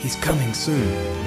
He's coming soon.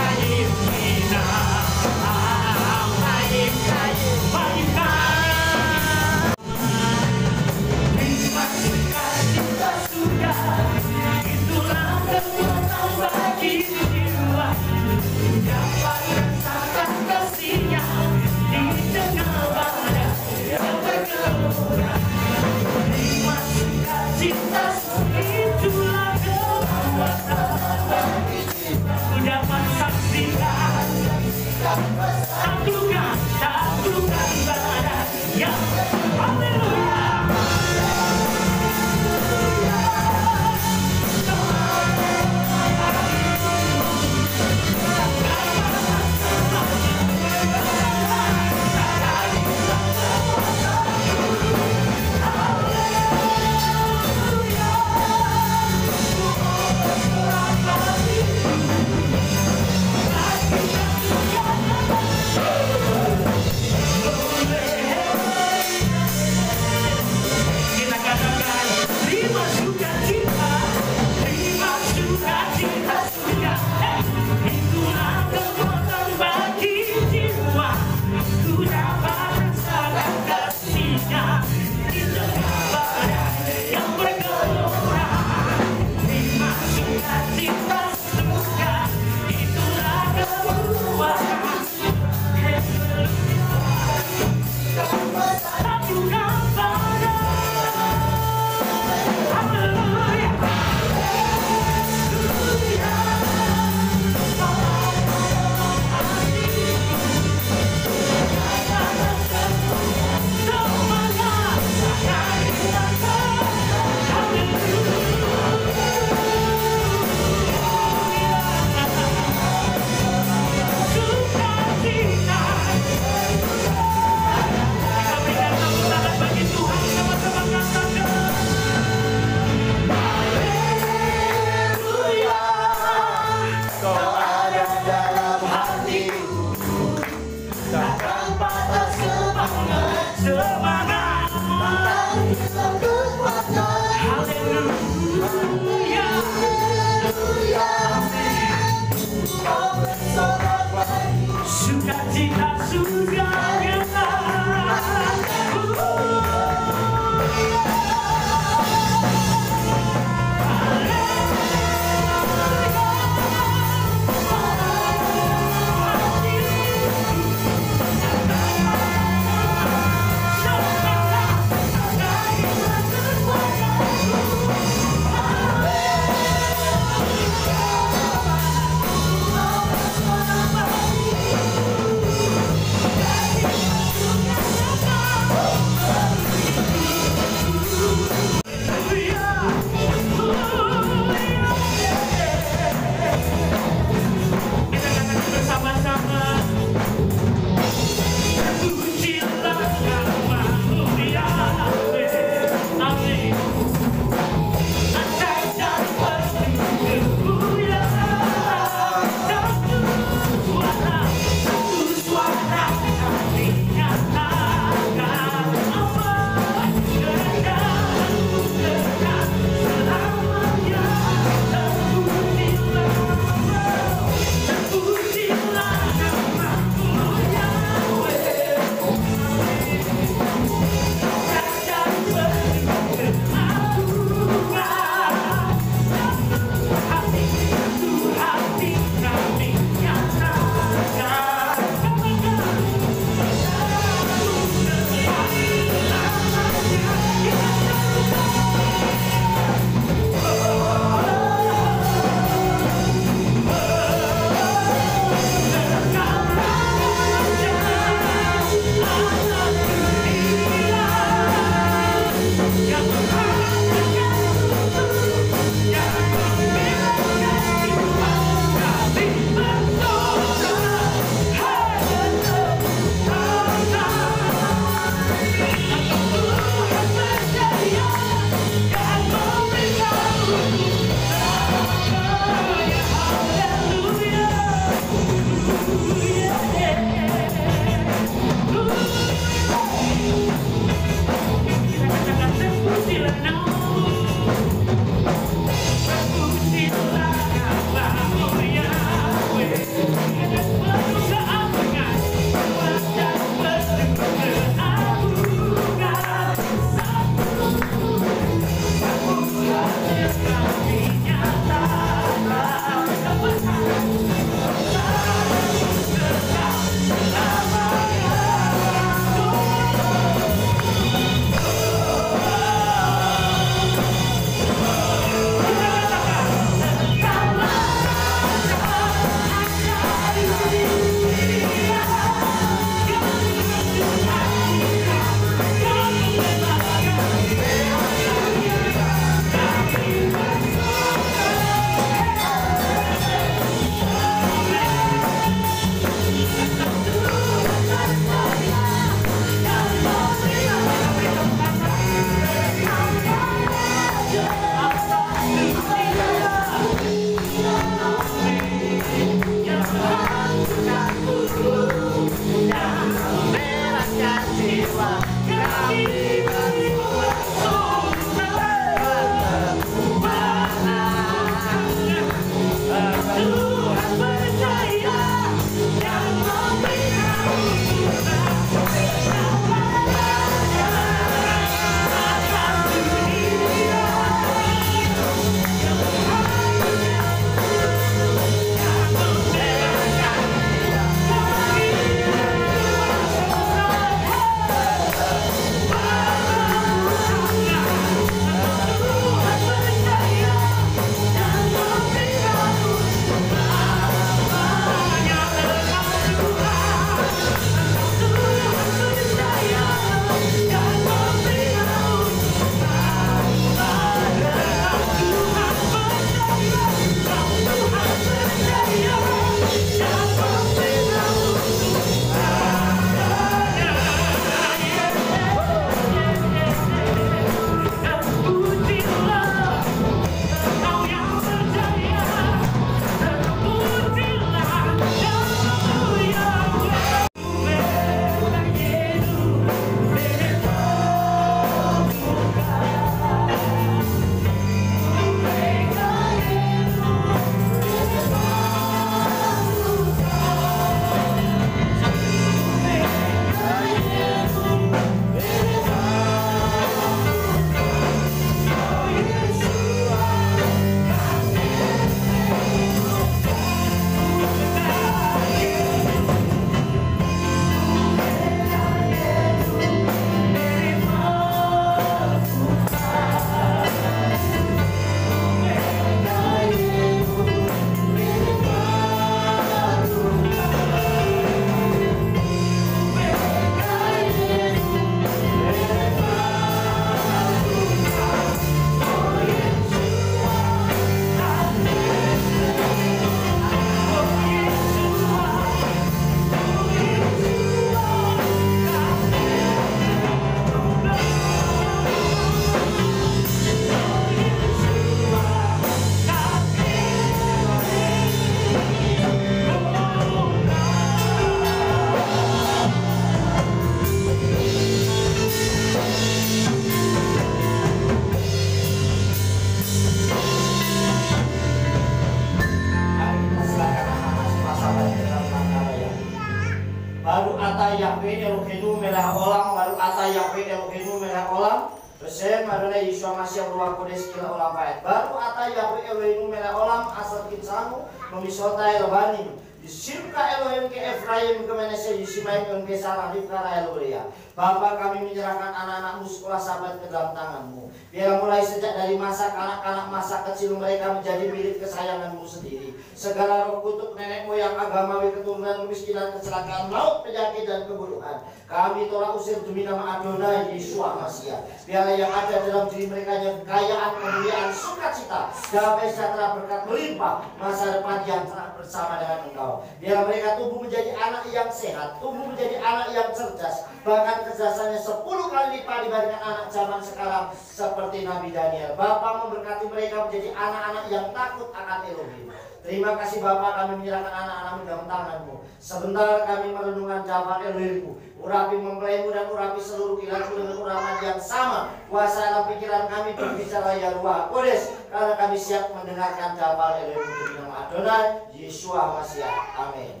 Yahweh Eloheinu melech olam baru ata Yahweh Eloheinu melech olam Besem Adonai Yeshua Mashiach Ruach Kodesh kila olam faet baru ata Yahweh Eloheinu melech olam asal kinsanu memisota Elohanim Yisimka Elohim ke Efraim ke Menashe Yisimaim ke Sarah Rifkara Elohia. Bapa, kami menyerahkan anak-anakmu sekolah sahabat ke dalam tanganmu. Biar mulai sejak dari masa kanak-kanak masa kecil mereka menjadi milik kesayanganmu sendiri. Segala roh kutuk nenek moyang agamawi keturunan kemiskinan kecelakaan maut penyakit dan kebodohan kami tolak usir demi nama Adonai Yeshua Mashiach. Biarlah yang ada dalam diri mereka yang kekayaan, kemuliaan, sukacita, damai sejahtera berkat melimpah masa depan yang telah bersama dengan Engkau. Biar mereka tumbuh menjadi anak yang sehat, tumbuh menjadi anak yang cerdas, bahkan kecerdasannya 10 kali lipat dibandingkan anak zaman sekarang seperti Nabi Daniel. Bapa memberkati mereka menjadi anak-anak yang takut akan Elohim. Terima kasih Bapa, kami menyerahkan anak-anakmu dalam tanganmu. Sebentar kami merenungkan Jafar Elohimku. Urapi mempelaimu dan urapi seluruh kilatmu dengan urapan yang sama. Kuasailah pikiran kami berbicara ya Ruach Kodesh, karena kami siap mendengarkan Jafar Elohimku demi nama Adonai Yeshua Mashiach. Amin.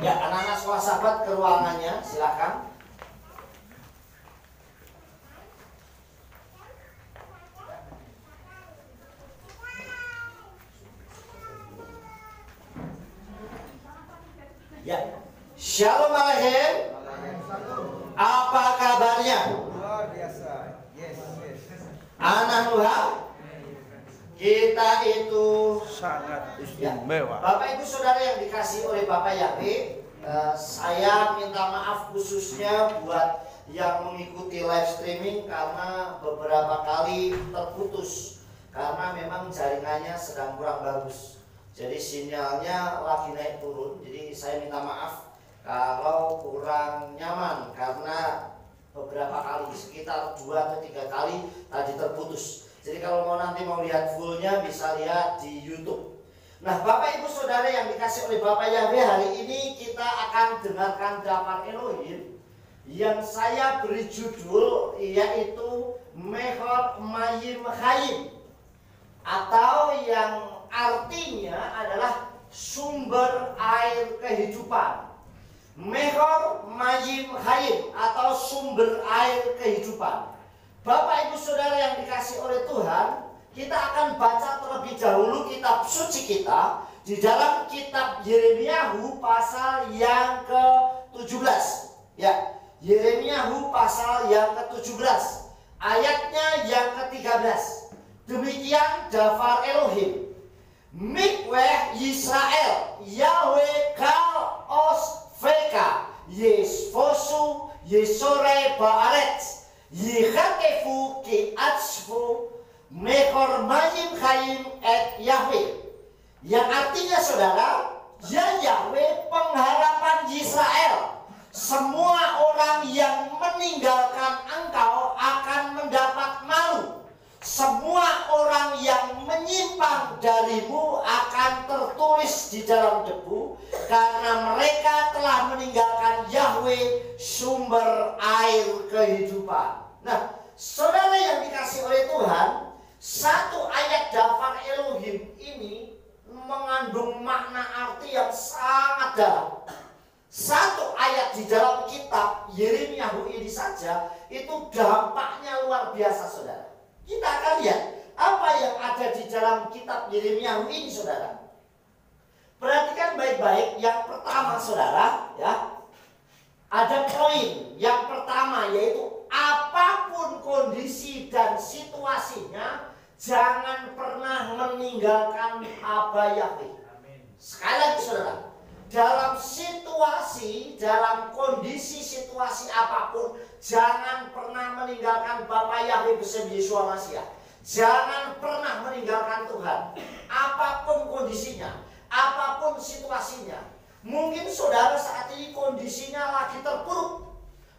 Ya, anak-anak sekolah sahabat ke ruangannya, silakan. Ya, Shalom Aleichem. Apa kabarnya? Luar biasa. Yes. Anak Tuhan, kita itu Sangat istimewa. Bapak Ibu Saudara yang dikasih oleh Bapak Yahweh, saya minta maaf khususnya buat yang mengikuti live streaming karena beberapa kali terputus karena memang jaringannya sedang kurang bagus. Jadi sinyalnya lagi naik turun. Jadi saya minta maaf kalau kurang nyaman karena beberapa kali sekitar 2 atau 3 kali tadi terputus. Jadi kalau nanti mau lihat fullnya bisa lihat di YouTube. Nah, Bapak Ibu Saudara yang dikasih oleh Bapak Yahweh, hari ini kita akan dengarkan Jafar Elohim yang saya beri judul yaitu Mechor Mayim Chayim, atau yang artinya adalah sumber air kehidupan. Mechor Mayim Chayim atau sumber air kehidupan. Bapak Ibu Saudara yang dikasih oleh Tuhan, kita akan baca terlebih dahulu kitab suci kita di dalam kitab Yeremiyahu pasal yang ke-17. Ya, Yeremiyahu pasal yang ke-17, ayatnya yang ke-13. Demikian Jafar Elohim. Mikweh Yisrael, Yahweh Kal Osveka, Yesfosu, Yesore Baaretz, Yichatefu Ki Atzfu, Mechor Mayim Chayim et Yahweh. Yang artinya saudara, ya Yahweh pengharapan Yisrael. Semua orang yang meninggalkan engkau akan mendapat malu. Semua orang yang menyimpang darimu akan tertulis di dalam debu, karena mereka telah meninggalkan Yahweh sumber air kehidupan. Nah, saudara yang dikasih oleh Tuhan, satu ayat Jafar Elohim ini mengandung makna arti yang sangat dalam. Satu ayat di dalam kitab Yeremiyahu ini saja itu dampaknya luar biasa saudara. Kita akan lihat apa yang ada di dalam kitab Yeremiyahu ini saudara. Perhatikan baik-baik. Yang pertama saudara, ya, ada poin yang pertama yaitu apapun kondisi dan situasinya, jangan pernah meninggalkan Aba Yahweh. Sekali lagi saudara, dalam situasi, dalam kondisi situasi apapun, jangan pernah meninggalkan Bapa Yahweh bersama Yeshua Mashiach. Jangan pernah meninggalkan Tuhan. Apapun kondisinya, apapun situasinya. Mungkin saudara saat ini kondisinya lagi terpuruk,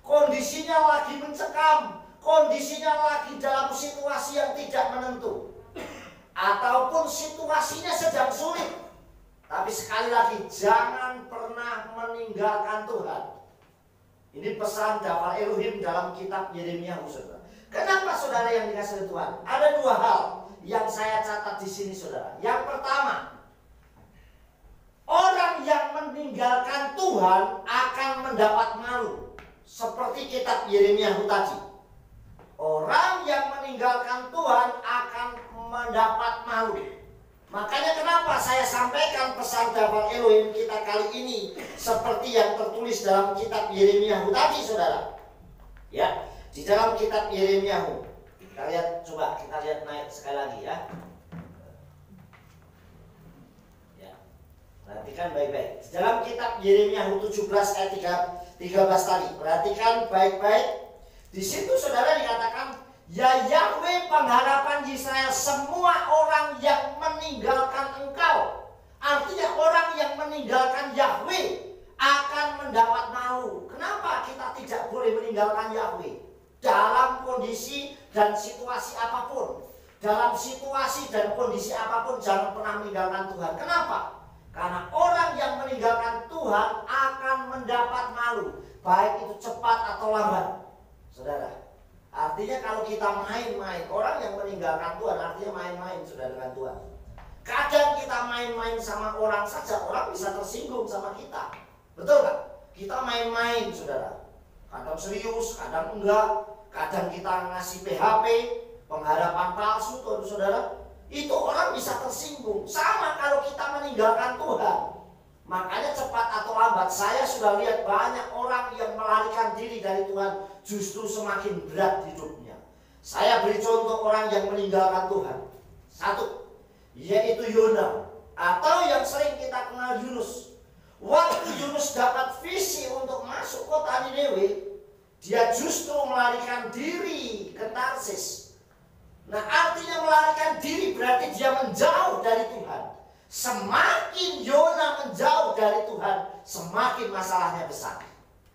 kondisinya lagi mencekam, kondisinya lagi dalam situasi yang tidak menentu, ataupun situasinya sedang sulit. Tapi sekali lagi, jangan pernah meninggalkan Tuhan. Ini pesan Jafar Elohim dalam kitab Yeremiyahu, saudara. Kenapa saudara yang dikasih Tuhan? Ada 2 hal yang saya catat di sini, saudara. Yang pertama, orang Orang yang meninggalkan Tuhan akan mendapat malu. Seperti kitab Yeremia tadi. Orang yang meninggalkan Tuhan akan mendapat malu. Makanya kenapa saya sampaikan pesan Dabar Elohim kita kali ini seperti yang tertulis dalam kitab Yeremia tadi, saudara. Ya, di dalam kitab Yeremia. Kita lihat, coba kita lihat naik sekali lagi ya. Ya. Perhatikan baik-baik. Di dalam kitab Yeremia 17 ayat 13 tadi. Perhatikan baik-baik. Di situ saudara dikatakan, ya Yahweh pengharapan Israel, semua orang yang meninggalkan engkau. Artinya orang yang meninggalkan Yahweh akan mendapat malu. Kenapa kita tidak boleh meninggalkan Yahweh? Dalam kondisi dan situasi apapun. Dalam situasi dan kondisi apapun jangan pernah meninggalkan Tuhan. Kenapa? Karena orang yang meninggalkan Tuhan akan mendapat malu. Baik itu cepat atau lambat. Saudara, artinya kalau kita main-main, orang yang meninggalkan Tuhan artinya main-main saudara dengan Tuhan. Kadang kita main-main sama orang saja, orang bisa tersinggung sama kita. Betul kan? Kita main-main saudara. Kadang serius, kadang enggak. Kadang kita ngasih PHP, pengharapan palsu tuh saudara. Itu orang bisa tersinggung. Sama kalau kita meninggalkan Tuhan. Makanya cepat atau lambat saya sudah lihat banyak orang yang melarikan diri dari Tuhan justru semakin berat hidupnya. Saya beri contoh orang yang meninggalkan Tuhan. Satu, yaitu Yona, atau yang sering kita kenal Yunus. Waktu Yunus dapat visi untuk masuk kota Niniwe, dia justru melarikan diri ke Tarsis. Nah, artinya melarikan diri berarti dia menjauh dari Tuhan. Semakin Yona menjauh dari Tuhan, semakin masalahnya besar.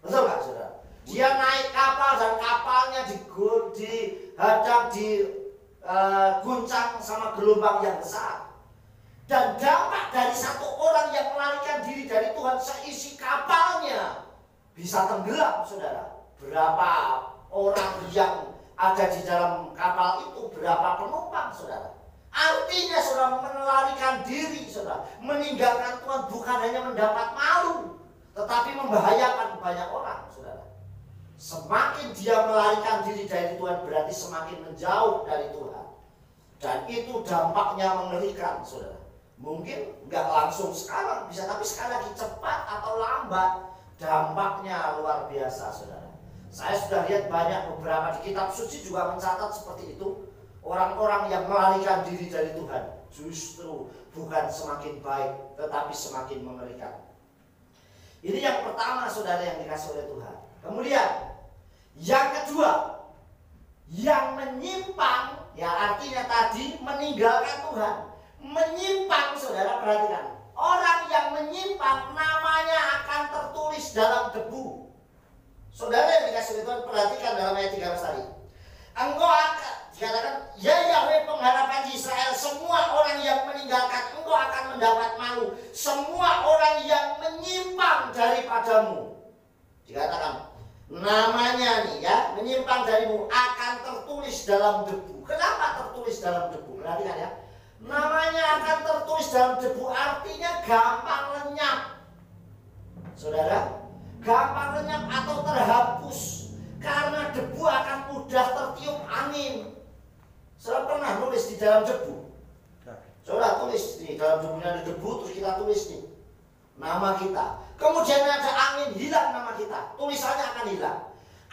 Betul nggak saudara? Dia naik kapal dan kapalnya diguncang sama gelombang yang besar. Dan dampak dari satu orang yang melarikan diri dari Tuhan, seisi kapalnya bisa tenggelam, saudara. Berapa orang yang ada di dalam kapal itu, berapa penumpang, saudara? Artinya saudara melarikan diri, saudara, meninggalkan Tuhan bukan hanya mendapat malu, tetapi membahayakan banyak orang, saudara. Semakin dia melarikan diri dari Tuhan berarti semakin menjauh dari Tuhan. Dan itu dampaknya mengerikan, saudara. Mungkin nggak langsung sekarang bisa, tapi sekali lagi cepat atau lambat dampaknya luar biasa, saudara. Saya sudah lihat banyak beberapa di kitab suci juga mencatat seperti itu. Orang-orang yang melarikan diri dari Tuhan justru bukan semakin baik, tetapi semakin mengerikan. Ini yang pertama, saudara, yang dikasih oleh Tuhan. Kemudian yang kedua, yang menyimpang, ya artinya tadi meninggalkan Tuhan. Menyimpang, saudara, perhatikan. Orang yang menyimpang namanya akan tertulis dalam debu. Saudara yang dikasih oleh Tuhan, perhatikan dalam ayat 13 tadi. Engkau akan, dikatakan, ya Yahweh pengharapan Israel, semua orang yang meninggalkan engkau akan mendapat malu. Semua orang yang menyimpang daripadamu, dikatakan, namanya nih ya, menyimpang darimu akan tertulis dalam debu. Kenapa tertulis dalam debu? Perhatikan ya. Namanya akan tertulis dalam debu artinya gampang lenyap. Saudara, gampang lenyap atau terhapus. Karena debu akan mudah tertiup angin. Saudara pernah nulis di dalam debu? Saudara tulis di dalam debunya ada debu, terus kita tulis nih nama kita. Kemudian ada angin, hilang nama kita. Tulisannya akan hilang.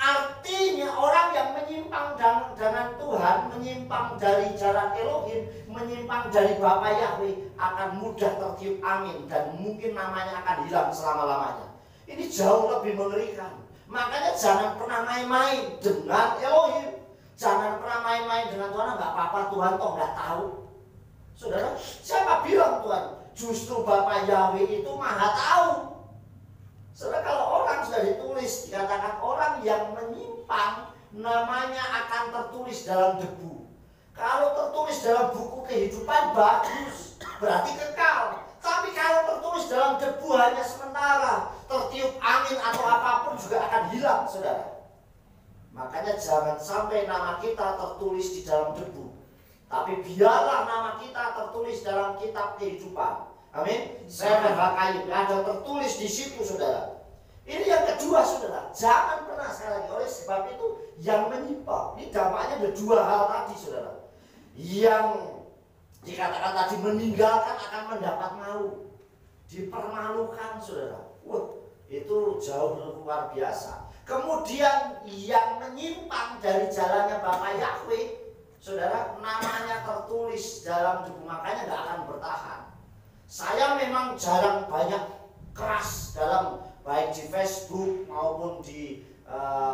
Artinya orang yang menyimpang dengan Tuhan, menyimpang dari jalan Elohim, menyimpang dari Bapa Yahweh akan mudah tertiup angin dan mungkin namanya akan hilang selama-lamanya. Ini jauh lebih mengerikan. Makanya jangan pernah main-main dengan Elohim. Jangan pernah main-main dengan Tuhan. Nggak apa-apa, Tuhan toh nggak tahu. Saudara, siapa bilang Tuhan? Justru Bapa Yahweh itu maha tahu. Saudara, kalau orang sudah ditulis, dikatakan orang yang menyimpang namanya akan tertulis dalam debu. Kalau tertulis dalam buku kehidupan bagus, berarti kekal. Tapi kalau tertulis dalam debu hanya sementara, tertiup angin atau apapun juga akan hilang, saudara. Makanya jangan sampai nama kita tertulis di dalam debu. Tapi biarlah nama kita tertulis dalam kitab kehidupan. Amin. Seven Hakayim ada tertulis di situ, saudara. Ini yang kedua, saudara. Jangan pernah, sekali lagi, oleh sebab itu yang menyimpang. Ini dampaknya ada dua hal tadi, saudara. Yang dikatakan tadi meninggalkan akan mendapat malu, dipermalukan, saudara. Wah, itu jauh luar biasa. Kemudian yang menyimpang dari jalannya Bapak Yahweh, saudara, namanya tertulis dalam buku, makanya nggak akan bertahan. Saya memang jarang banyak keras dalam baik di Facebook maupun di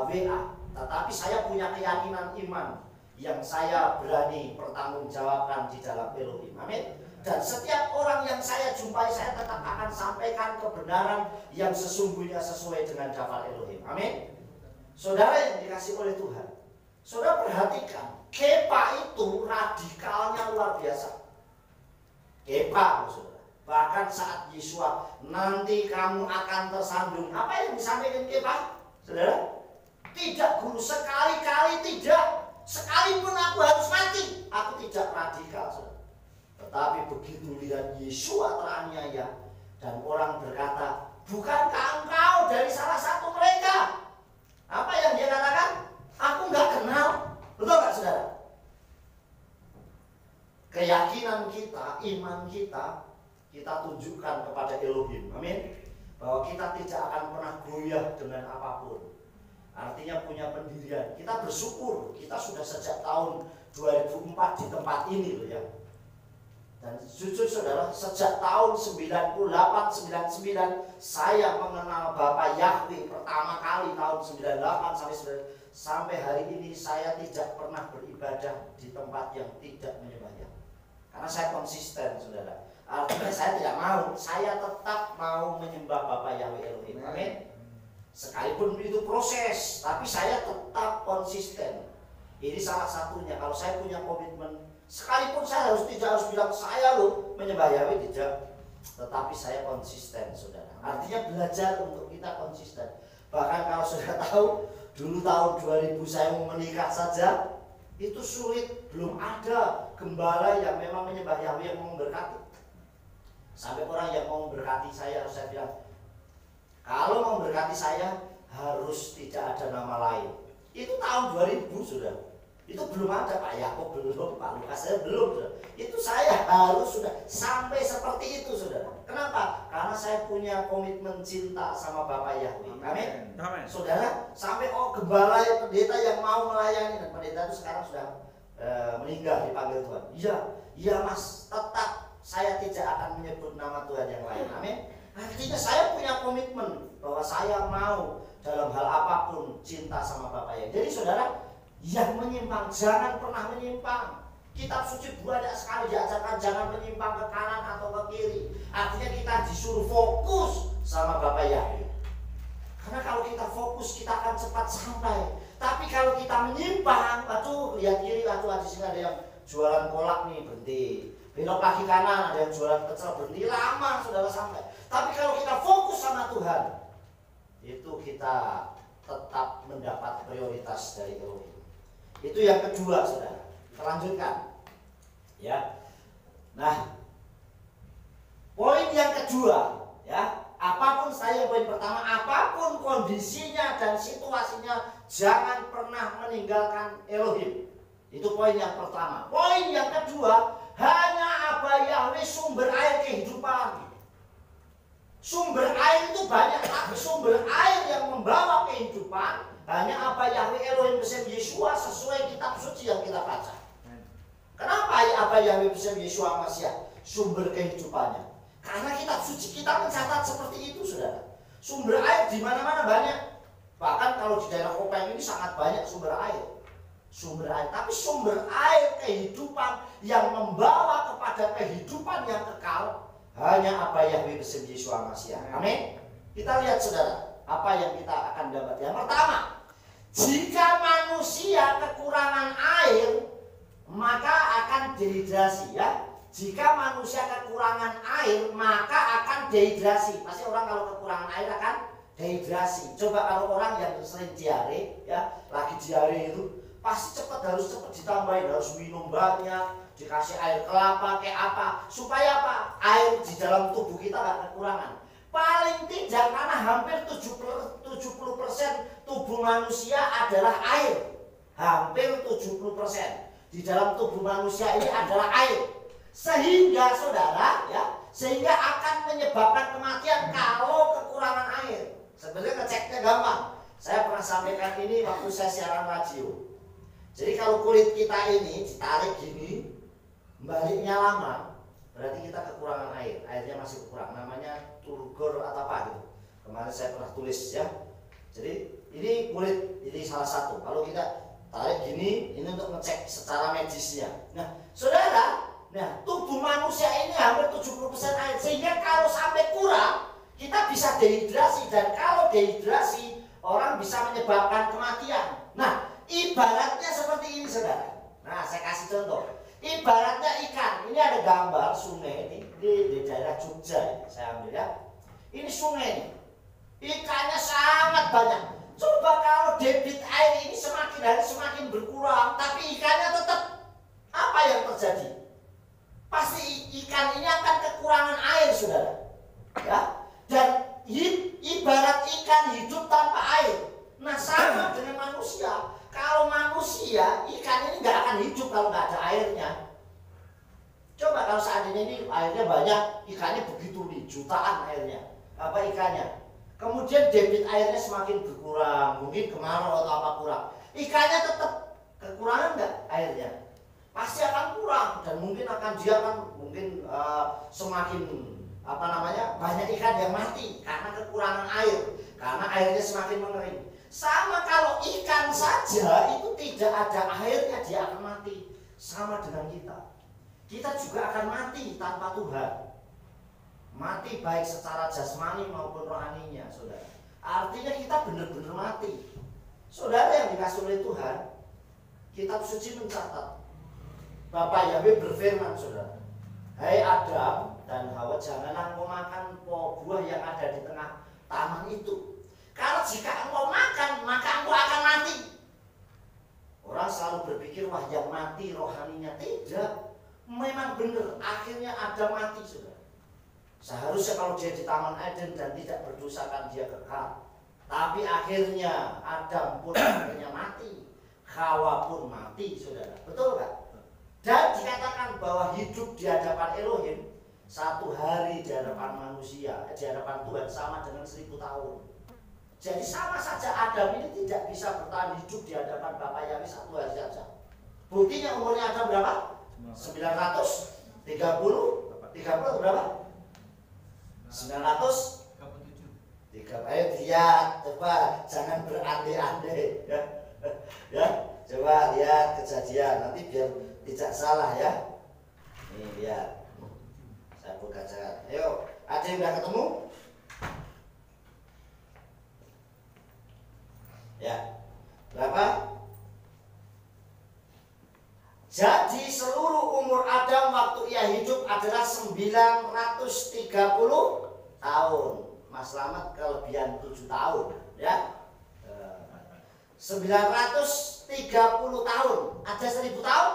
WA, tetapi saya punya keyakinan iman yang saya berani pertanggungjawabkan di dalam Elohim. Amin. Dan setiap orang yang saya jumpai, saya tetap akan sampaikan kebenaran yang sesungguhnya sesuai dengan daftar Elohim. Amin. Saudara yang dikasih oleh Tuhan, saudara perhatikan, Kepa itu radikalnya luar biasa. Kepa, saudara. Bahkan saat Yesua, nanti kamu akan tersandung. Apa yang disampaikan Kepa, saudara? Tidak, guru, sekali-kali tidak. Sekalipun aku harus mati, aku tidak radikal, saudara. Tetapi begitu lihat Yesua teraniaya dan orang berkata, bukankah engkau dari salah satu mereka? Apa yang dia katakan? Aku nggak kenal. Betul nggak, saudara? Keyakinan kita, iman kita tunjukkan kepada Elohim. Amin. Bahwa kita tidak akan pernah goyah dengan apapun. Artinya punya pendirian. Kita bersyukur kita sudah sejak tahun 2004 di tempat ini loh ya. Dan jujur saudara, sejak tahun 98-99 saya mengenal Bapak Yahweh pertama kali tahun 98 sampai hari ini saya tidak pernah beribadah di tempat yang tidak menyembah Yahweh. Karena saya konsisten, saudara. Artinya saya tidak mau, saya tetap mau menyembah Bapak Yahweh Elohim. Amin. Sekalipun itu proses, tapi saya tetap konsisten. Ini salah satunya. Kalau saya punya komitmen, sekalipun saya tidak harus bilang saya loh menyembah Yahweh, tidak. Tetapi saya konsisten, saudara. Artinya belajar untuk kita konsisten. Bahkan kalau saudara tahu, dulu tahun 2000 saya mau menikah saja, itu sulit. Belum ada gembala yang memang menyembah Yahweh yang mau memberkati. Sampai orang yang mau memberkati saya bilang, kalau mau memberkati saya harus tidak ada nama lain. Itu tahun 2000, saudara. Itu belum ada, Pak Yakob belum, Pak Lukas saya belum, saudara. Itu saya harus sudah sampai seperti itu, saudara. Kenapa? Karena saya punya komitmen cinta sama Bapak Yahweh. Amin. Amin. Saudara, sampai gembala pendeta yang mau melayani, dan pendeta itu sekarang sudah meninggal dipanggil Tuhan. Iya Mas, tetap saya tidak akan menyebut nama Tuhan yang lain. Amin. Artinya saya punya komitmen bahwa saya mau dalam hal apapun cinta sama Bapak Yahweh. Jadi saudara, yang menyimpang jangan pernah menyimpang. Kitab suci banyak sekali diajarkan jangan menyimpang ke kanan atau ke kiri. Artinya kita disuruh fokus sama Bapak Yahweh. Karena kalau kita fokus kita akan cepat sampai. Tapi kalau kita menyimpang, aduh lihat kiri, aduh di sini ada yang jualan kolak nih, berhenti. Belok kaki kanan ada yang jualan pecel, berhenti, lama saudara sampai. Tapi kalau kita fokus sama Tuhan, itu kita tetap mendapat prioritas dari Elohim. Itu yang kedua, saudara. Kita lanjutkan, ya. Nah, poin yang kedua, ya. Apapun poin pertama, apapun kondisinya dan situasinya, jangan pernah meninggalkan Elohim. Itu poin yang pertama. Poin yang kedua, hanya Abah Yahweh sumber air kehidupan. Sumber air itu banyak, tapi sumber air yang membawa kehidupan hanya Abah Yahweh Elohim Besem Yesua sesuai kitab suci yang kita baca. Kenapa Abah Yahweh Besem Yesua Masya sumber kehidupannya? Karena kitab suci kita mencatat seperti itu, saudara. Sumber air di mana-mana banyak. Bahkan kalau di daerah Kopeng ini sangat banyak sumber air. Tapi sumber air kehidupan yang membawa kepada kehidupan yang kekal hanya Abah Yahweh Besem Yesua Masya. Amin. Kita lihat, saudara, apa yang kita akan dapat. Yang pertama, jika manusia kekurangan air, maka akan dehidrasi, ya. Jika manusia kekurangan air, maka akan dehidrasi. Pasti orang kalau kekurangan air akan dehidrasi. Coba kalau orang yang sering diare, ya, lagi diare itu pasti harus cepat ditambahin, harus minum banyak, dikasih air kelapa kayak apa, supaya apa? Air di dalam tubuh kita gak kekurangan. Paling tidak karena hampir 70% tubuh manusia adalah air. Hampir 70% di dalam tubuh manusia ini adalah air. Sehingga saudara ya, sehingga akan menyebabkan kematian kalau kekurangan air. Sebenarnya ngeceknya gampang. Saya pernah sampaikan ini waktu saya siaran radio. Jadi kalau kulit kita ini ditarik gini, baliknya lama, berarti kita kekurangan air. Airnya masih kurang, namanya turgor atau apa gitu. Kemarin saya pernah tulis ya. Jadi ini kulit, ini salah satu. Kalau kita tarik gini, ini untuk ngecek secara medisnya. Nah, saudara, tubuh manusia ini hampir 70% air. Sehingga kalau sampai kurang, kita bisa dehidrasi. Dan kalau dehidrasi, orang bisa menyebabkan kematian. Nah, ibaratnya seperti ini, saudara. Nah, saya kasih contoh. Ibaratnya ikan. Ini ada gambar sungai ini di daerah Jogja. Saya ambil ya. Ini sungai ini. Ikannya sangat banyak. Coba kalau debit air ini semakin hari semakin berkurang, tapi ikannya tetap, apa yang terjadi? Pasti ikan ini akan kekurangan air, saudara. Ya. Dan ibarat ikan hidup tanpa air. Nah, sama dengan manusia. Kalau manusia, ikan ini nggak akan hidup kalau nggak ada airnya. Coba kalau seandainya ini airnya banyak, ikannya begitu nih, jutaan airnya. Apa ikannya? Kemudian debit airnya semakin berkurang, mungkin kemarau atau apa kurang. Ikannya tetap kekurangan nggak airnya? Pasti akan kurang dan mungkin semakin banyak ikan yang mati karena kekurangan air, karena airnya semakin mengering. Sama kalau ikan saja itu tidak ada airnya dia akan mati. Sama dengan kita juga akan mati tanpa Tuhan. Mati baik secara jasmani maupun rohaninya, saudara. Artinya kita benar-benar mati. Saudara yang dikasih oleh Tuhan, kitab suci mencatat, Bapak Yahweh berfirman, saudara, hai Adam dan Hawa, janganlah engkau makan buah yang ada di tengah taman itu. Kalau jika engkau makan, maka engkau akan mati. Orang selalu berpikir, wah yang mati rohaninya. Tidak. Memang benar, akhirnya Adam mati, saudara. Seharusnya kalau dia di Taman Eden dan tidak berdosakan dia kekal. Tapi akhirnya Adam pun akhirnya mati, Hawa pun mati, saudara. Betul kan? Dan dikatakan bahwa hidup di hadapan Elohim, satu hari di hadapan manusia, di hadapan Tuhan sama dengan 1000 tahun. Jadi sama saja Adam ini tidak bisa bertahan hidup di hadapan Bapa Yahweh satu hari saja. Buktinya umurnya Adam berapa? 930 atau berapa? 937. Ayo lihat, coba jangan berandai-andai ya. Ya, coba lihat Kejadian nanti biar tidak salah ya. Nih lihat. Saya buka jalan. Ayo, ada yang udah ketemu? Ya. Berapa? Jadi seluruh umur Adam waktu ia hidup adalah 930 tahun. Mas Slamet kelebihan 7 tahun ya. 930 tahun. Ada 1000 tahun?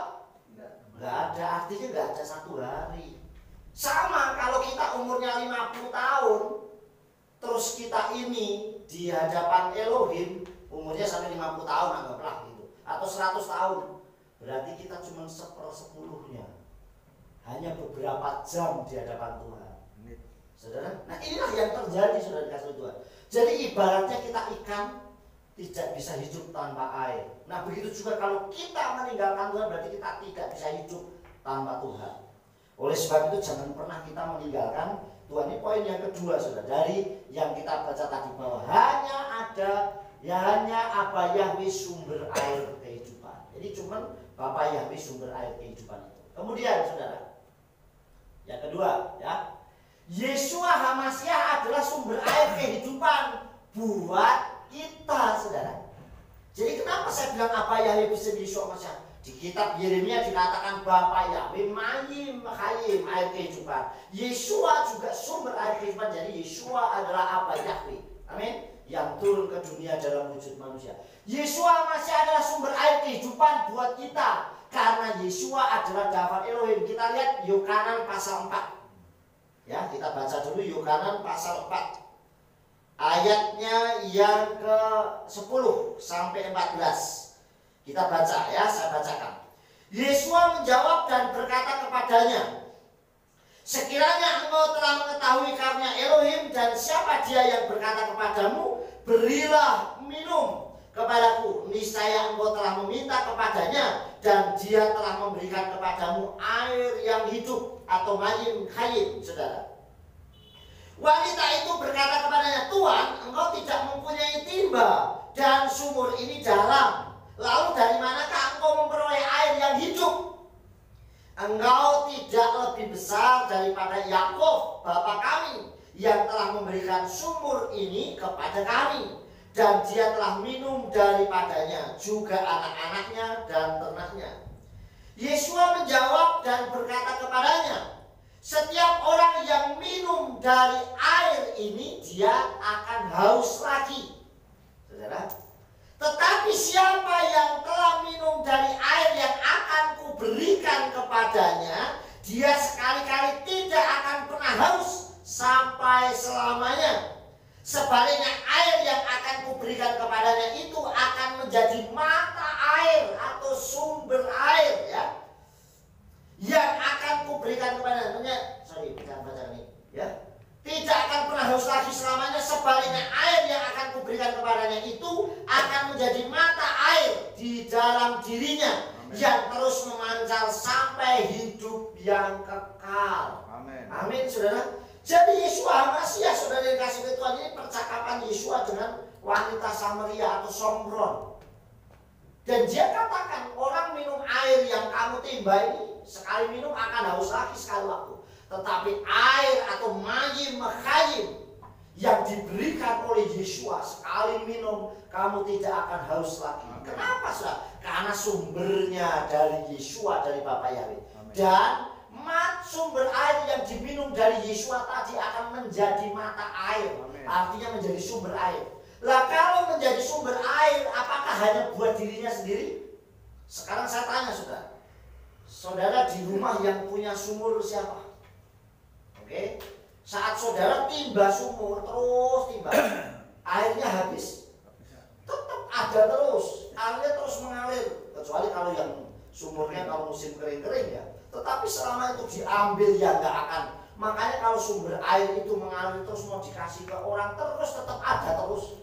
Enggak ada, artinya enggak ada satu hari. Sama kalau kita umurnya 50 tahun, terus kita ini di hadapan Elohim umurnya sampai 50 tahun anggaplah gitu, atau 100 tahun. Berarti kita cuma 1/10-nya. Hanya beberapa jam di hadapan Tuhan. Saudara, nah inilah yang terjadi, saudara dikasih Tuhan. Jadi ibaratnya kita ikan tidak bisa hidup tanpa air. Nah begitu juga kalau kita meninggalkan Tuhan, berarti kita tidak bisa hidup tanpa Tuhan. Oleh sebab itu jangan pernah kita meninggalkan Tuhan. Ini poin yang kedua, saudara, dari yang kita baca tadi, bahwa hanya Aba Yahweh sumber air kehidupan. Jadi cuman Bapa Yahweh sumber air kehidupan itu. Kemudian saudara, yang kedua ya, Yeshua HaMashiach adalah sumber air kehidupan buat kita, saudara. Jadi kenapa saya bilang Aba Yahweh bisa Yeshua HaMashiach? Di kitab Yeremia dikatakan Bapa Yahweh Mayim Hayim, air kehidupan. Yeshua juga sumber air kehidupan. Jadi Yeshua adalah Aba Yahweh. Amin. yang turun ke dunia dalam wujud manusia. Yeshua masih adalah sumber air kehidupan buat kita, karena Yeshua adalah Davar Elohim. Kita lihat Yohanan pasal 4. Ya, kita baca dulu Yohanan pasal 4. Ayatnya yang ke-10 sampai 14. Kita baca ya, saya bacakan. Yeshua menjawab dan berkata kepadanya, sekiranya engkau telah mengetahui karunia Elohim dan siapa dia yang berkata kepadamu, berilah minum kepadaku, niscaya engkau telah meminta kepadanya dan dia telah memberikan kepadamu air yang hidup atau mayim hayim, saudara. Wanita itu berkata kepadanya, Tuhan, engkau tidak mempunyai timba dan sumur ini dalam. Lalu dari manakah engkau memperoleh air yang hidup? Engkau tidak lebih besar daripada Yakov bapa kami, yang telah memberikan sumur ini kepada kami, dan dia telah minum daripadanya, juga anak-anaknya dan ternaknya. Yeshua menjawab dan berkata kepadanya, setiap orang yang minum dari air ini, dia akan haus lagi. Saudara, tetapi siapa yang telah minum dari air yang akan kuberikan kepadanya, dia sekali-kali tidak akan pernah haus sampai selamanya. Sebaliknya, air yang akan kuberikan kepadanya itu akan menjadi mata air atau sumber air, ya, yang akan kuberikan kepadanya. Sorry, jangan baca ini, ya. Tidak akan pernah haus lagi selamanya. Sebaliknya, air yang akan kuberikan kepadanya itu akan menjadi mata air di dalam dirinya. Amen. Yang terus memancar sampai hidup yang kekal. Amin. Amin, saudara. Jadi Yeshua Masih, saudara yang kasih Tuhan, ini percakapan Yeshua dengan wanita Samaria atau Somron. Dan dia katakan, orang minum air yang kamu timba ini, sekali minum akan haus lagi sekali waktu. Tetapi air atau mayim hayim yang diberikan oleh Yeshua, sekali minum kamu tidak akan haus lagi. Kenapa, saudara? Karena sumbernya dari Yeshua, dari Bapa Yahweh. Dan sumber air yang diminum dari Yeshua tadi akan menjadi mata air. Artinya menjadi sumber air. Lah kalau menjadi sumber air, apakah hanya buat dirinya sendiri? Sekarang saya tanya, saudara. Saudara di rumah yang punya sumur siapa? Oke, saat saudara timba sumur, terus timba, airnya habis, tetap ada terus, airnya terus mengalir. Kecuali kalau yang sumurnya kalau musim kering-kering, ya. Tetapi selama itu diambil, ya nggak akan. Makanya kalau sumber air itu mengalir terus, mau dikasih ke orang terus, tetap ada terus.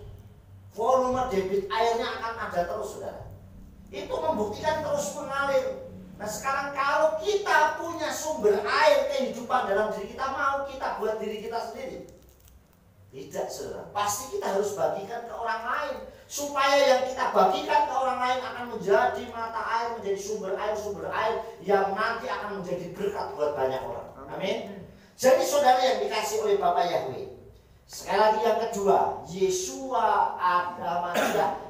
Volume debit airnya akan ada terus, saudara. Itu membuktikan terus mengalir. Nah sekarang kalau kita punya sumber air kehidupan dalam diri kita, mau kita buat diri kita sendiri? Tidak, saudara. Pasti kita harus bagikan ke orang lain, supaya yang kita bagikan ke orang lain akan menjadi mata air, menjadi sumber air yang nanti akan menjadi berkat buat banyak orang. Amin. Jadi saudara yang dikasih oleh Bapa Yahweh, sekali lagi yang kedua, Yeshua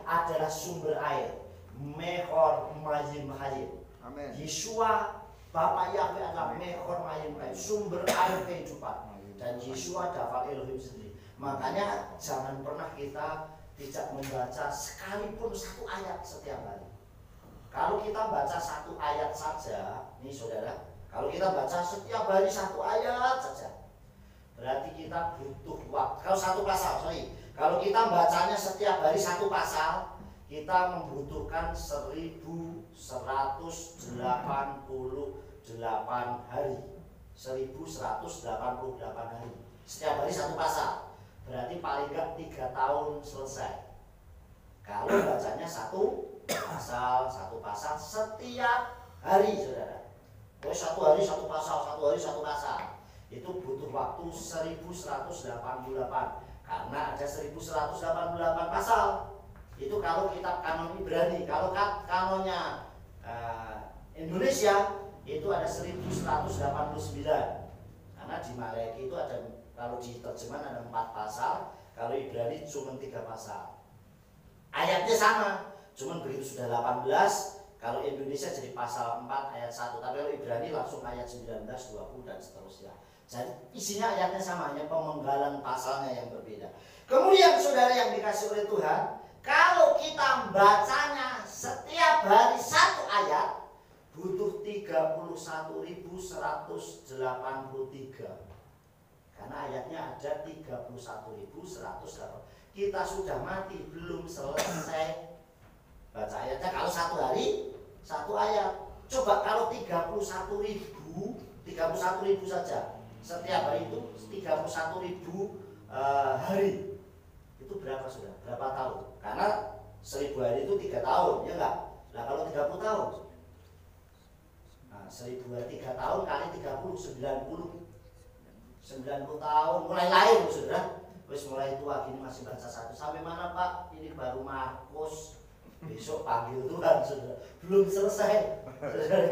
adalah sumber air, Mehor Mayim Hayim. Amen. Yeshua Bapa Yahweh adalah Mehor Mayim Hayim, sumber air kehidupan. Dan Yeshua Davar Elohim sendiri. Makanya jangan pernah kita tidak membaca sekalipun satu ayat setiap hari. Kalau kita baca satu ayat saja, nih saudara, kalau kita baca setiap hari satu ayat saja, berarti kita butuh waktu. Kalau satu pasal, kalau kita bacanya setiap hari satu pasal, kita membutuhkan 1188 hari. 1188 hari. Setiap hari satu pasal. Berarti paling enggak 3 tahun selesai. Kalau bacanya satu pasal setiap hari, saudara. Satu hari satu pasal, satu hari satu pasal. Itu butuh waktu 1188. Karena ada 1188 pasal. Itu kalau kitab kanon Ibrani. Kalau kanonnya Indonesia itu ada 1189. Karena di Maleakhi itu ada, kalau di terjemahan ada 4 pasal, kalau Ibrani cuma 3 pasal. Ayatnya sama, cuma begitu sudah 18, kalau Indonesia jadi pasal 4 ayat 1, tapi kalau Ibrani langsung ayat 19, 20 dan seterusnya. Jadi isinya ayatnya sama, hanya pemenggalan pasalnya yang berbeda. Kemudian saudara yang dikasih oleh Tuhan, kalau kita bacanya setiap hari satu ayat, butuh 31.183. Karena ayatnya ada 31.108. Kita sudah mati, belum selesai baca ayatnya. Kalau satu hari, satu ayat. Coba kalau 31.000 saja. Setiap hari itu 31.000 hari. Itu berapa sudah? Berapa tahun? Karena 1000 hari itu 3 tahun, ya enggak? Nah kalau 30 tahun, nah 1000 hari 3 tahun kali 30, 90 tahun. Mulai lahir saudara. Wis mulai tua gini masih baca satu. Sampai mana Pak? Ini baru Markus. Besok panggil Tuhan saudara. Belum selesai. Saudara,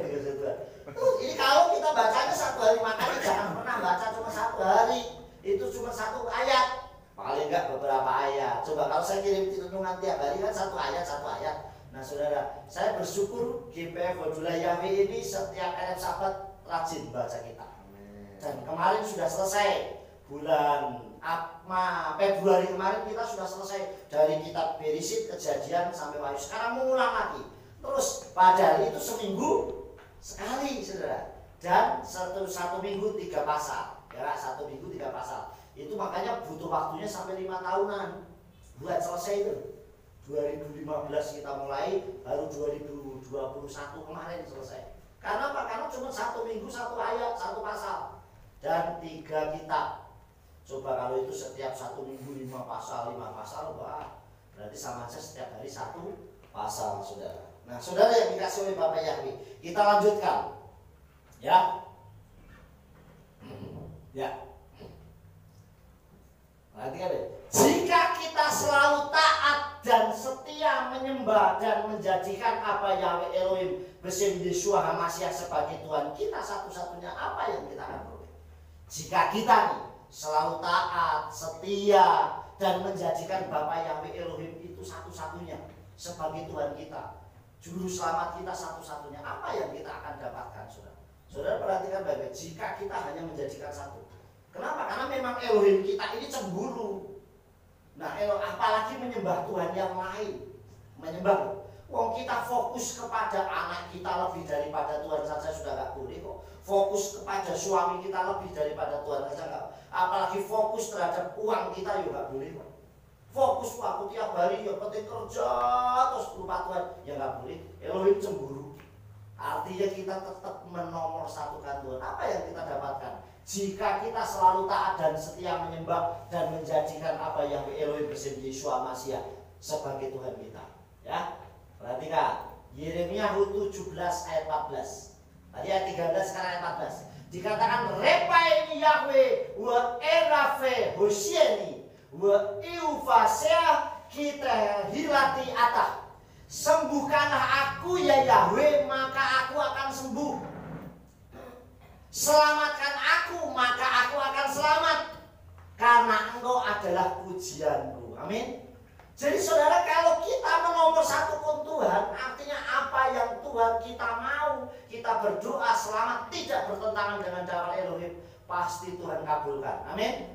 ini kalau kita bacanya satu hari, makanya jangan pernah baca cuma satu hari. Itu cuma satu ayat. Paling enggak beberapa ayat. Coba kalau saya kirim renungan tiap hari kan satu ayat. Nah saudara, saya bersyukur GPF Wadula Yahweh ini setiap ayat Sabat rajin baca kita. Dan kemarin sudah selesai. Bulan Februari kemarin kita sudah selesai dari kitab Bereshit, Kejadian sampai Wahyu. Sekarang mengulang lagi. Terus padahal itu seminggu sekali saudara. Dan satu minggu 3 pasal. Ya, 1 minggu 3 pasal. Itu makanya butuh waktunya sampai 5 tahunan buat selesai itu. 2015 kita mulai, baru 2021 kemarin selesai. Karena apa? Karena cuma 1 minggu 1 ayat, 1 pasal dan 3 kitab. Coba kalau itu setiap 1 minggu 5 pasal, wah berarti sama saja setiap hari 1 pasal saudara. Nah saudara yang dikasih oleh Bapak Yahweh, kita lanjutkan ya. Ya. Perhatikan deh. Jika kita selalu taat dan setia menyembah dan menjadikan apa Yahweh Elohim bersama Yeshua HaMashiach sebagai Tuhan kita satu-satunya, apa yang kita akan peroleh? Jika kita nih selalu taat, setia dan menjadikan Bapa Yahweh Elohim itu satu-satunya sebagai Tuhan kita, juru selamat kita satu-satunya, apa yang kita akan dapatkan saudara? Saudara perhatikan baik-baik. Jika kita hanya menjadikan satu. Kenapa? Karena memang Elohim kita ini cemburu. Nah, apalagi menyembah Tuhan yang lain. Menyembah. Wong kita fokus kepada anak kita lebih daripada Tuhan saja sudah gak boleh kok. Fokus kepada suami kita lebih daripada Tuhan saja gak. Apalagi fokus terhadap uang kita juga gak boleh kok. Fokus aku tiap hari ya penting kerja terus lupa Tuhan, ya gak boleh. Elohim cemburu. Artinya kita tetap menomorsatukan Tuhan. Apa yang kita dapatkan? Jika kita selalu taat dan setia menyembah dan menjadikan apa yang Elohim bersama Yeshua HaMashiach sebagai Tuhan kita. Ya, perhatikan Yeremia 17 ayat 14. Tadi ayat 13, sekarang ayat 14. Dikatakan Repaini Yahweh wa erafe hosieni wa iufasea kita hilati atah. Sembuhkanlah aku ya Yahweh, maka aku akan sembuh. Selamatkan aku, maka aku akan selamat, karena engkau adalah pujianku. Amin. Jadi saudara, kalau kita menomorsatukan Tuhan, artinya apa yang Tuhan kita mau, kita berdoa selamat, tidak bertentangan dengan cara Elohim, pasti Tuhan kabulkan. Amin.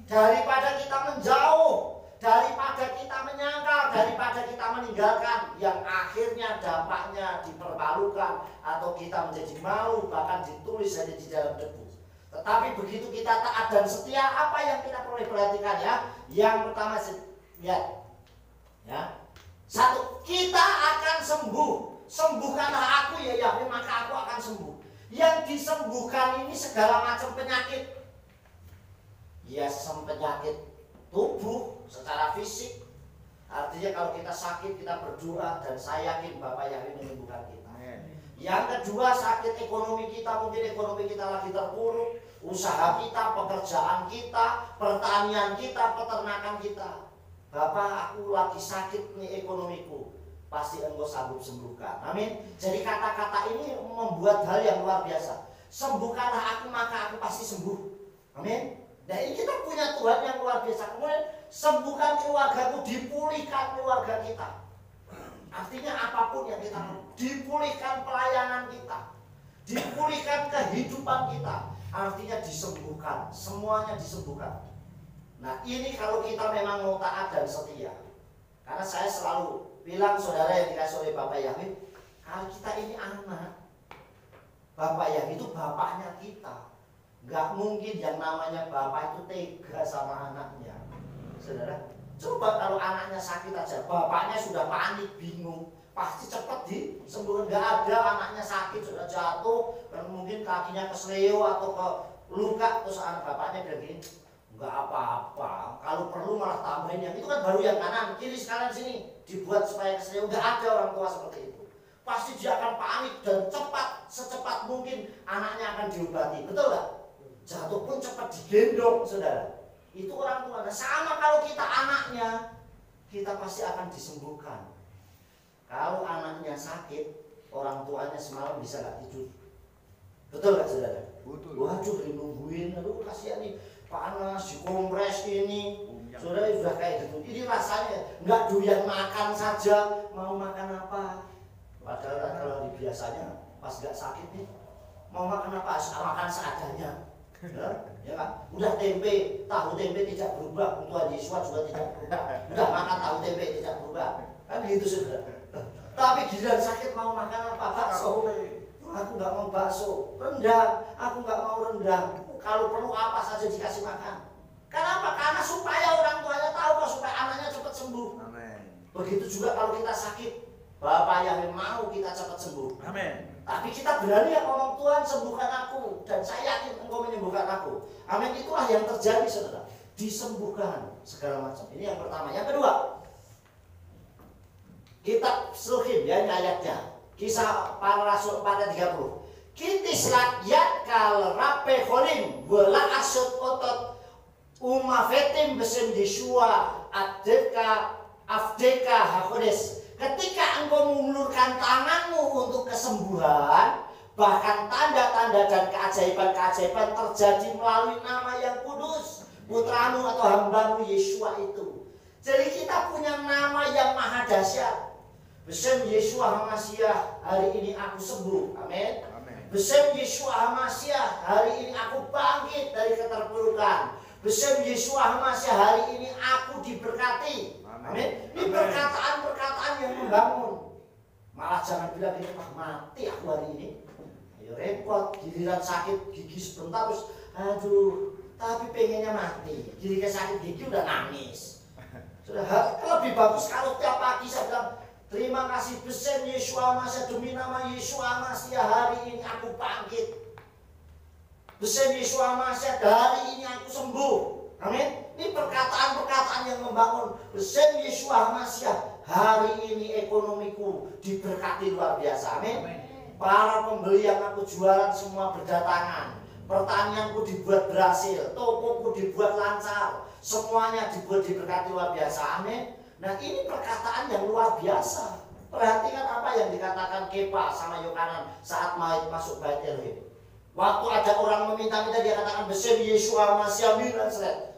Daripada kita menjauh, daripada kita menyangkal, daripada kita meninggalkan, yang akhirnya dampaknya dipermalukan atau kita menjadi malu, bahkan ditulis hanya di dalam debu. Tetapi begitu kita taat dan setia, apa yang kita perlu perhatikan ya? Yang pertama, ya, satu, kita akan sembuh. Sembuhkanlah aku ya Yahweh, maka aku akan sembuh. Yang disembuhkan ini segala macam penyakit. Ya, penyakit tubuh secara fisik. Artinya kalau kita sakit kita berdoa dan saya yakin Bapak Yahweh menyembuhkan kita. Yang kedua, sakit ekonomi kita, mungkin ekonomi kita lagi terpuruk, usaha kita, pekerjaan kita, pertanian kita, peternakan kita. Bapak, aku lagi sakit nih ekonomiku, pasti engkau sanggup sembuhkan. Amin. Jadi kata-kata ini membuat hal yang luar biasa. Sembuhkanlah aku, maka aku pasti sembuh. Amin. Nah, ini kita punya Tuhan yang luar biasa. Kemudian sembuhkan keluargaku, dipulihkan keluarga kita. Artinya apapun yang kita mau, dipulihkan pelayanan kita, dipulihkan kehidupan kita. Artinya disembuhkan, semuanya disembuhkan. Nah ini kalau kita memang mau taat dan setia. Karena saya selalu bilang saudara yang dikasih oleh Bapak Yahweh, kalau kita ini anak, Bapak Yahweh itu bapaknya kita. Gak mungkin yang namanya bapak itu tega sama anaknya. Saudara, coba kalau anaknya sakit aja, bapaknya sudah panik, bingung, pasti cepat disembuhkan. Gak ada anaknya sakit, sudah jatuh, dan mungkin kakinya kesleo atau ke luka, terus anak bapaknya bilang gini, nggak apa-apa, kalau perlu malah tambahin yang itu kan baru yang kanan, kiri sekalian sini dibuat supaya kesleo. Nggak ada orang tua seperti itu. Pasti dia akan panik dan cepat, secepat mungkin anaknya akan diobati, betul nggak? Jatuh pun cepat digendong, saudara. Itu orang tua. Nah, sama kalau kita anaknya, kita pasti akan disembuhkan. Kalau anaknya sakit, orang tuanya semalam bisa nggak tidur, betul nggak saudara? Betul. Waduh, nungguin, aduh kasihan nih, panas, dikompres ini, saudara sudah kayak gitu. Ini rasanya nggak doyan makan saja, mau makan apa? Padahal kalau biasanya pas nggak sakit nih, mau makan apa? Makan seadanya. Ya kan? Udah tempe, tahu tempe tidak berubah, Tuhan Yesus juga tidak berubah. Udah makan tahu tempe tidak berubah, kan gitu saudara. Tapi giliran sakit mau makan apa? Bakso. Aku nggak mau bakso, rendang. Aku nggak mau rendang. Kalau perlu apa saja dikasih makan. Kenapa? Karena supaya orang tuanya tahu kok, supaya anaknya cepat sembuh. Amin. Begitu juga kalau kita sakit, Bapak yang mau kita cepat sembuh. Amin. Tapi kita berani ya ngomong, Tuhan sembuhkan aku, dan saya yakin Engkau menyembuhkan aku. Amin. Itulah yang terjadi saudara, disembuhkan segala macam. Ini yang pertama. Yang kedua, kitab Sluhim ya, ini ayatnya, Kisah Para Rasul pada 30. Kitis lakyat kal rape kholim wala asut otot umafetim besim Yeshua afdeka hakodes. Ketika engkau mengulurkan tanganmu untuk kesembuhan, bahkan tanda-tanda dan keajaiban-keajaiban terjadi melalui nama yang kudus, putramu atau hambamu Yeshua itu. Jadi kita punya nama yang maha dahsyat. Besem Yeshua HaMashiach, hari ini aku sembuh. Amin. Besem Yeshua HaMashiach, hari ini aku bangkit dari keterpurukan. Besem Yeshua HaMashiach, hari ini aku diberkati. Amin. Ini perkataan-perkataan yang membangun. Malah jangan bilang ini, mati aku hari ini. Ayo repot, giliran sakit gigi sebentar terus aduh, tapi pengennya mati. Giliran sakit gigi udah nangis. Sudah lebih bagus kalau tiap pagi saya bilang, terima kasih besem Yeshua HaMashiach, demi nama Yeshua HaMashiach hari ini aku bangkit. Besem Yeshua HaMashiach, hari ini aku sembuh. Amin. Ini perkataan-perkataan yang membangun. Besem Yeshua HaMashiach, hari ini ekonomiku diberkati luar biasa. Amin. Para pembeli yang aku jualan semua berdatangan. Pertanianku dibuat berhasil, tokoku dibuat lancar, semuanya dibuat diberkati luar biasa. Amin. Nah ini perkataan yang luar biasa. Perhatikan apa yang dikatakan Kepa sama Yohanan saat masuk bait Elohim. Waktu ada orang meminta-minta, dia katakan besem Yeshua HaMashiach Nazaret.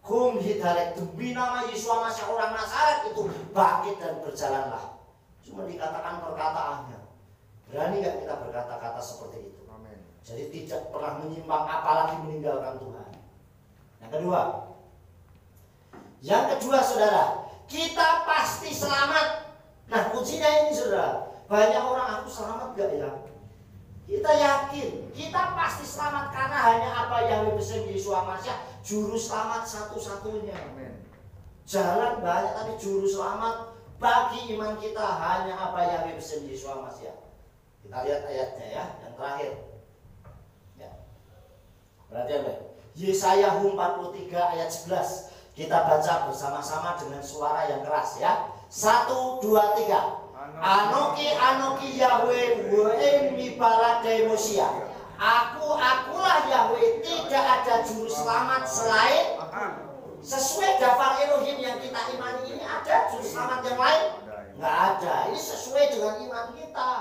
Kum hidarek, demi nama Yeshua HaMashiach orang Nazaret itu bangkit dan berjalanlah. Cuma dikatakan perkataannya. Berani nggak kita berkata-kata seperti itu? Amin. Jadi tidak pernah menyimpang, apalagi meninggalkan Tuhan. Yang kedua saudara, kita pasti selamat. Nah kuncinya ini saudara, banyak orang, aku selamat gak ya? Kita yakin kita pasti selamat karena hanya apa yang besem Yeshua HaMashiach, juru selamat satu-satunya. Amin. Jalan banyak tapi juru selamat bagi iman kita hanya apa yang besem Yeshua HaMashiach. Kita lihat ayatnya ya, yang terakhir. Ya. Perhatian baik. Yesaya 43 ayat 11. Kita baca bersama-sama dengan suara yang keras ya. 1, 2, 3. Anoki Yahweh We'emi Baladai Mosia. Akulah Yahweh, tidak ada juru selamat selain. Sesuai daftar Elohim yang kita imani ini, ada juru selamat yang lain? Nggak ada. Ini sesuai dengan iman kita.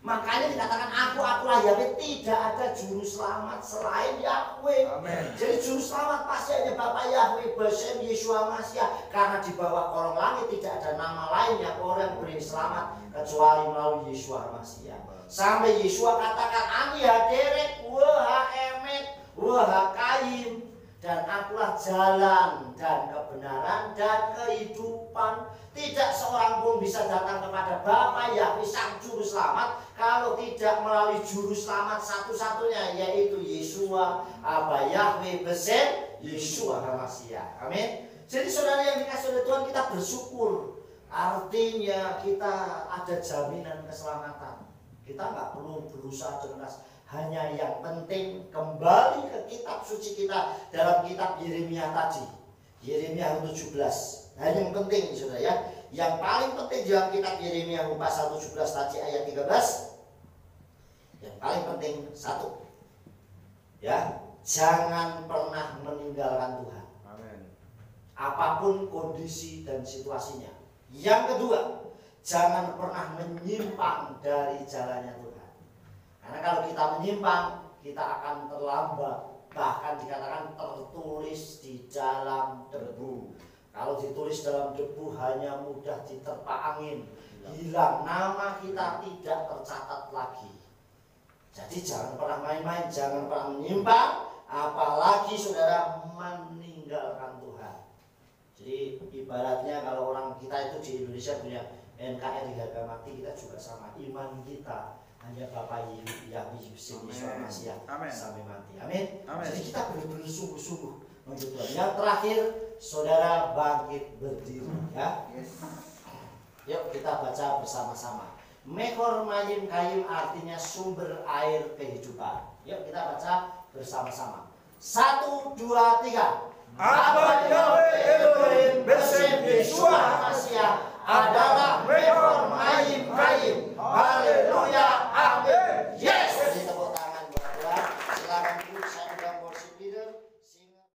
Makanya dikatakan akulah Yahweh, tidak ada juru selamat selain Yahweh. Amen. Jadi juru selamat pasti hanya Bapak Yahweh, besem Yeshua HaMashiach. Karena di bawah kolong langit tidak ada nama lain yang orang beri selamat kecuali melalui Yeshua HaMashiach. Sampai Yeshua katakan ani haderek wa emet wa kaim. dan akulah jalan dan kebenaran dan kehidupan. Tidak seorang pun bisa datang kepada Bapa Yahweh Sang Juru Selamat kalau tidak melalui Juru Selamat satu-satunya, yaitu Yeshua Aba Yahweh Besen Yeshua HaMashiach. Amin. Jadi saudara yang dikasih oleh Tuhan, kita bersyukur. Artinya kita ada jaminan keselamatan. Kita nggak perlu berusaha keras. Hanya yang penting kembali ke kitab suci kita dalam kitab Yeremia tadi. Yeremia 17. Nah, yang penting saudara ya, yang paling penting dalam kitab Yeremia pasal 17 tadi ayat 13, yang paling penting satu, ya, jangan pernah meninggalkan Tuhan. Amin. Apapun kondisi dan situasinya. Yang kedua, jangan pernah menyimpang dari jalannya Tuhan. Karena kalau kita menyimpang, kita akan terlambat, bahkan dikatakan tertulis di dalam debu. Kalau ditulis dalam debu hanya mudah diterpa angin, hilang, nama kita tidak tercatat lagi. Jadi jangan pernah main-main, jangan pernah menyimpang, apalagi saudara meninggalkan Tuhan. Jadi ibaratnya kalau orang kita itu di Indonesia punya NKRI harga mati, kita juga sama, iman kita hanya Bapa Yahweh Yeshua HaMashiach sampai mati. Amin. Jadi kita benar-benar sungguh-sungguh menuju Tuhan. Yang terakhir, saudara bangkit berdiri, ya. Yuk kita baca bersama-sama. Mekor Mayim Kayim artinya sumber air kehidupan. Yuk kita baca bersama-sama. 1, 2, 3. Aba Yahweh Elohim Besen Yeshua HaMashiach adalah